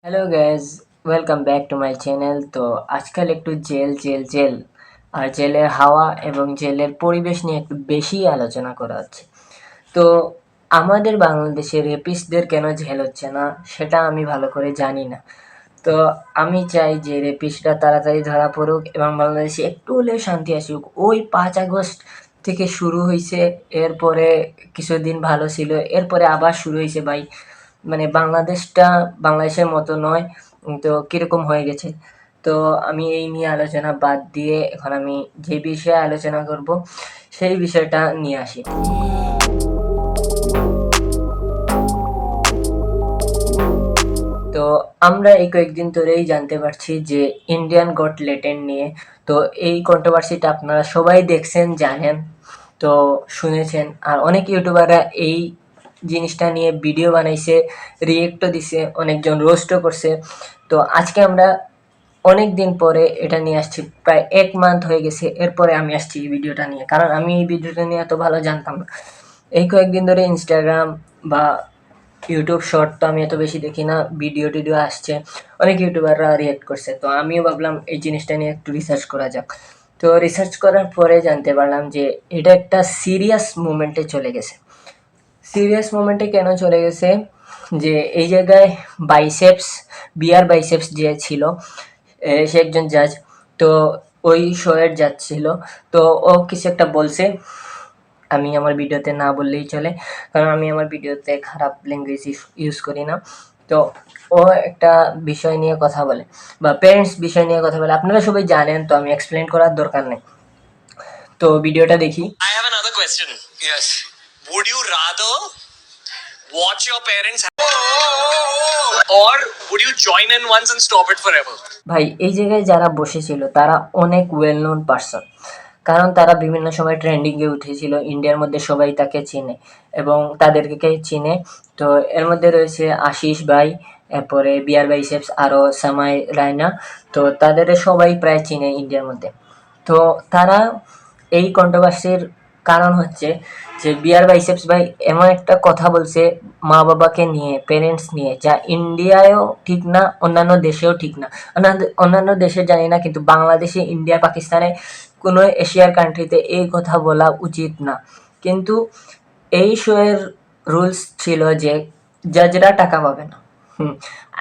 Hello guys, welcome back to my channel. তো আজকাল একটু জেল আর জেলের হাওয়া এবং জেলের পরিবেশ নিয়ে একটু বেশি আলোচনা করা হচ্ছে। তো আমাদের বাংলাদেশের রেপিস্টদের কেন জেল হচ্ছে না সেটা আমি ভালো করে জানি না। তো আমি চাই যে রেপিস্টরা তাড়াতাড়ি ধরা পড়ুক এবং বাংলাদেশে একটু হলেও শান্তি আসুক। ওই ৫ আগস্ট থেকে শুরু হয়েছে, এরপরে কিছুদিন ভালো ছিল, এরপরে আবার শুরু হয়েছে ভাই। মানে বাংলাদেশটা বাংলাদেশের মতো নয়। তো কিরকম হয়ে গেছে। তো আমি এই নিয়ে আলোচনা বাদ দিয়ে এখন আমি যে বিষয়ে আলোচনা করব সেই বিষয়টা নিয়ে আসি। তো আমরা এই কয়েকদিন ধরেই জানতে পারছি যে ইন্ডিয়ান গট টেলেন্ট নিয়ে। তো এই কন্ট্রোভার্সিটা আপনারা সবাই দেখছেন, জানেন, তো শুনেছেন। আর অনেক ইউটিউবাররা এই জিনিসটা নিয়ে ভিডিও বানাইছে, রিয়েক্টও দিছে, অনেকজন রোস্টও করছে। তো আজকে আমরা অনেক দিন পরে এটা নিয়ে আসছি, প্রায় 1 মান্থ হয়ে গেছে, এরপরে আমি আসছি এই ভিডিওটা নিয়ে, কারণ আমি এই ভিডিওটা নিয়ে এত ভালো জানতাম না। এই কয়েকদিন ধরে ইনস্টাগ্রাম বা ইউটিউব শর্ট তো আমি এত বেশি দেখি না, ভিডিও টিডিও আসছে, অনেক ইউটিউবাররা রিয়েক্ট করছে, তো আমিও ভাবলাম এই জিনিসটা নিয়ে একটু রিসার্চ করা যাক। তো রিসার্চ করার পরে জানতে পারলাম যে এটা একটা সিরিয়াস মুভমেন্টে চলে গেছে। সিরিয়াস মোমেন্টে কেন চলে গেছে, যে এই জায়গায় বাইসেপস, বিয়ার বাইসেপস যে ছিল, সে একজন জাজ। তো ওই শোয়ের জাজ ছিল। তো ও কিছু একটা বলছে, আমি আমার ভিডিওতে না বললেই চলে, কারণ আমি আমার ভিডিওতে খারাপ ল্যাঙ্গুয়েজ ইউজ করি না। তো ও একটা বিষয় নিয়ে কথা বলে, বা প্যারেন্টস বিষয় নিয়ে কথা বলে, আপনারা সবাই জানেন, তো আমি এক্সপ্লেন করার দরকার নেই। তো ভিডিওটা দেখি। I have another question. Yes. Would you rather watch your parents or would you join in once and stop it forever? ভাই, এই জায়গায় যারা বসেছিল তারা অনেক ওয়েল নোন পারসন, কারণ তারা বিভিন্ন সময় ট্রেন্ডিংয়ে উঠেছিল, ইন্ডিয়ার মধ্যে সবাই তাকে চিনে এবং তাদেরকে চিনে। তো এর মধ্যে রয়েছে আশিস ভাই, এরপরে বিয়ার বাইসেপস, আরও সামাই রায়না। তো তাদের সবাই প্রায় চিনে ইন্ডিয়ার মধ্যে। তো তারা এই কন্ট্রোভার্সির কারণ হচ্ছে যে বিয়ার বাইসেপস ভাই এমন একটা কথা বলছে মা বাবাকে নিয়ে, পেরেন্টস নিয়ে, যা ইন্ডিয়ায়ও ঠিক না, অন্যান্য দেশেও ঠিক না। অন্যান্য দেশে জানি না, কিন্তু বাংলাদেশে, ইন্ডিয়া, পাকিস্তানে, কোনো এশিয়ার কান্ট্রিতে এই কথা বলা উচিত না। কিন্তু এই শোয়ের রুলস ছিল যে জাজরা টাকা পাবে না।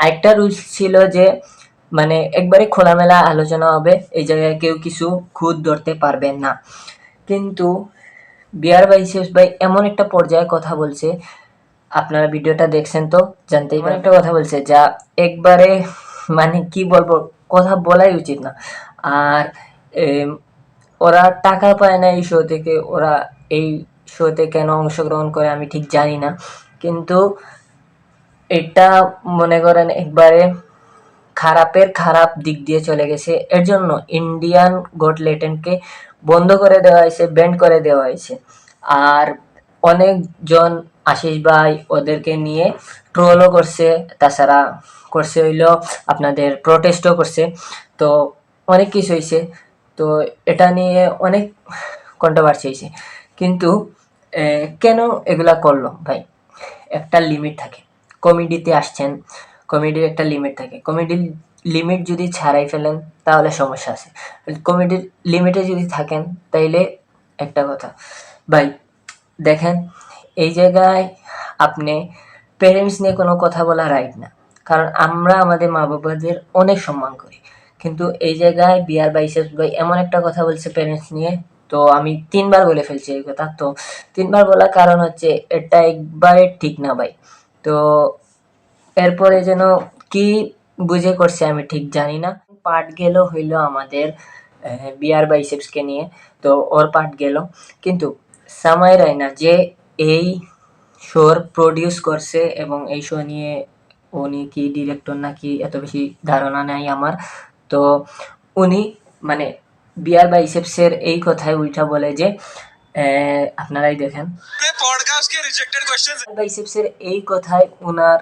আরেকটা রুলস ছিল যে মানে একবারে খোলামেলা আলোচনা হবে, এই জায়গায় কেউ কিছু খুঁত ধরতে পারবে না। কিন্তু বিয়ার বাইসেস ভাই এমন একটা পর্যায়ে কথা বলছে, আপনারা ভিডিওটা দেখছেন তো জানতেই পারেন, একটা কথা বলছে যা একবারে মানে কি বলবো, কথা বলাই উচিত না। আর ওরা টাকা পায় না এই শো থেকে, ওরা এই শোতে কেন অংশগ্রহণ করে আমি ঠিক জানি না, কিন্তু এটা মনে করেন একবারে খারাপের খারাপ দিক দিয়ে চলে গেছে। এর জন্য ইন্ডিয়ান গট টেলেন্টকে বন্ধ করে দেওয়া হয়েছে, ব্যান্ড করে দেওয়া হয়েছে। আর অনেকজন আশিস ভাই ওদেরকে নিয়ে ট্রোলও করছে, তাছাড়া করছে হইল আপনাদের প্রোটেস্টও করছে। তো অনেক কিছু হয়েছে। তো এটা নিয়ে অনেক কন্ট্রোভার্সি হয়েছে। কিন্তু কেন এগুলা করলো ভাই, একটা লিমিট থাকে। কমেডিতে আসছেন, কমেডির একটা লিমিট থাকে। কমেডির লিমিট যদি ছাড়াই ফেলেন তাহলে সমস্যা আছে। কমেডির লিমিটে যদি থাকেন তাইলে একটা কথা ভাই, দেখেন, এই জায়গায় আপনি পেরেন্টস নিয়ে কোনো কথা বলা রাইট না, কারণ আমরা আমাদের মা বাবাদের অনেক সম্মান করি। কিন্তু এই জায়গায় বিয়ার বাইসেপস ভাই এমন একটা কথা বলছে পেরেন্টস নিয়ে, তো আমি 3বার বলে ফেলছি এই কথা। তো 3বার বলার কারণ হচ্ছে এটা একবারে ঠিক না ভাই। তো এরপরে যেন কি বুঝে করছে আমি ঠিক জানি না। পার্ট গেল হইল আমাদের বিয়ার বাইসেপসকে নিয়ে, তো ওর পার্ট গেল। কিন্তু সামাই রায়না যে এই শোর প্রডিউস করছে এবং এই শো নিয়ে, উনি কি ডিরেক্টর নাকি এত বেশি ধারণা নাই আমার। তো উনি মানে বিয়ার বাইসেপসের এই কথায় উল্টা বলে যে আপনারাই দেখেন, বাইসেপসের এই কথায় উনার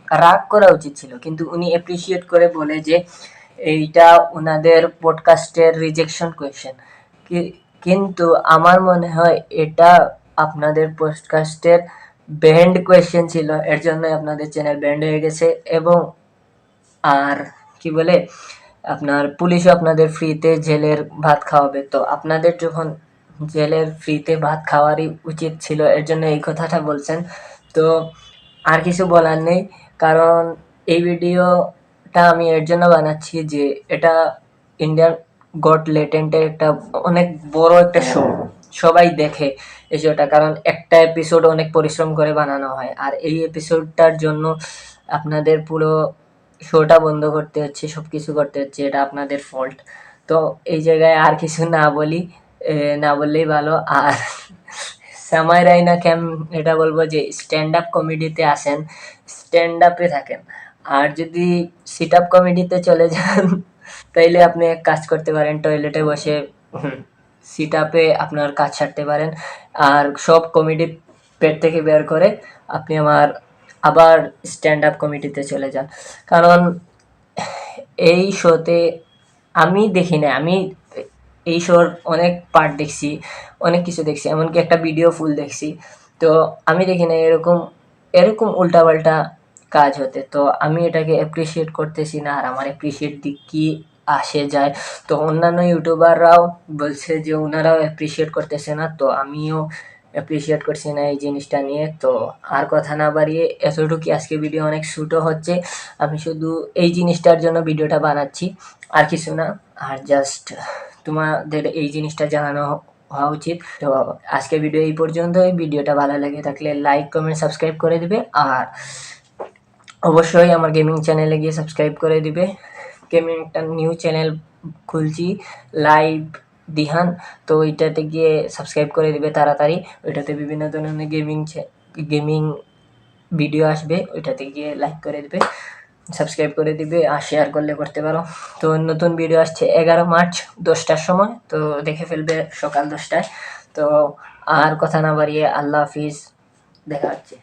রাগ করা উচিত ছিল, কিন্তু উনি অ্যাপ্রিসিয়েট করে বলে যে এইটা ওনাদের পডকাস্টের রিজেকশন কোয়েশ্চেন। কিন্তু আমার মনে হয় এটা আপনাদের পডকাস্টের ব্যান্ড কোয়েশ্চেন ছিল, এর জন্য আপনাদের চ্যানেল ব্যান্ড হয়ে গেছে। এবং আর কি বলে আপনার পুলিশও আপনাদের ফ্রিতে জেলের ভাত খাওয়াবে। তো আপনাদের যখন জেলের ফ্রিতে ভাত খাওয়ারই উচিত ছিল, এর জন্য এই কথাটা বলছেন। তো আর কিছু বলার নেই, কারণ এই ভিডিওটা আমি এর জন্য বানাচ্ছি যে এটা ইন্ডিয়ান গট লেটেন্টের একটা অনেক বড় একটা শো, সবাই দেখে এই শোটা, কারণ একটা এপিসোড অনেক পরিশ্রম করে বানানো হয়। আর এই এপিসোডটার জন্য আপনাদের পুরো শোটা বন্ধ করতে হচ্ছে, সব কিছু করতে হচ্ছে, এটা আপনাদের ফল্ট। তো এই জায়গায় আর কিছু না বলি, না বললেই ভালো। আর সামাই রায়না ক্যাম এটা বলবো যে স্ট্যান্ড আপ কমেডিতে আসেন, স্ট্যান্ড আপে থাকেন। আর যদি সিট আপ কমেডিতে চলে যান তাইলে আপনি এক কাজ করতে পারেন, টয়লেটে বসে সিট আপে আপনার কাজ সারতে পারেন। আর সব কমেডি পেট থেকে বের করে আপনি আবার স্ট্যান্ড আপ কমেডিতে চলে যান। কারণ এই শোতে আমি দেখি না, আমি এই শোর অনেক পার্ট দেখছি, অনেক কিছু দেখছি, এমনকি একটা ভিডিও ফুল দেখছি। তো আমি দেখি না এরকম এরকম উল্টাপাল্টা কাজ হতে। তো আমি এটাকে অ্যাপ্রিসিয়েট করতেছি না, আর আমার অ্যাপ্রিসিয়েট দিক কি আসে যায়। তো অন্যান্য ইউটিউবাররাও বলছে যে ওনারাও অ্যাপ্রিসিয়েট করতেছে না, তো আমিও অ্যাপ্রিসিয়েট করছি না এই জিনিসটা নিয়ে। তো আর কথা না বাড়িয়ে এতটুকুই, আজকে ভিডিও অনেক শ্যুটও হচ্ছে, আমি শুধু এই জিনিসটার জন্য ভিডিওটা বানাচ্ছি, আর কিছু না। আর জাস্ট তোমাদের এই জিনিসটা জানানো হওয়া উচিত। তো আজকে ভিডিও এই পর্যন্তই। ভিডিওটা ভালো লেগে থাকলে লাইক কমেন্ট সাবস্ক্রাইব করে দিবে, আর অবশ্যই আমার গেমিং চ্যানেলে গিয়ে সাবস্ক্রাইব করে দিবে। গেমিং একটা নিউ চ্যানেল খুলছি, লাইভ দিহান, তো ওইটাতে গিয়ে সাবস্ক্রাইব করে দিবে তাড়াতাড়ি। ওইটাতে বিভিন্ন ধরনের গেমিং ভিডিও আসবে, ওইটাতে গিয়ে লাইক করে দিবে, সাবস্ক্রাইব করে দিবে, আর শেয়ার করলে করতে পারো। তো নতুন ভিডিও আসছে 11 মার্চ 10টার সময়, তো দেখে ফেলবে সকাল 10টায়। তো আর কথা না বাড়িয়ে আল্লাহ হাফিজ, দেখা হচ্ছে।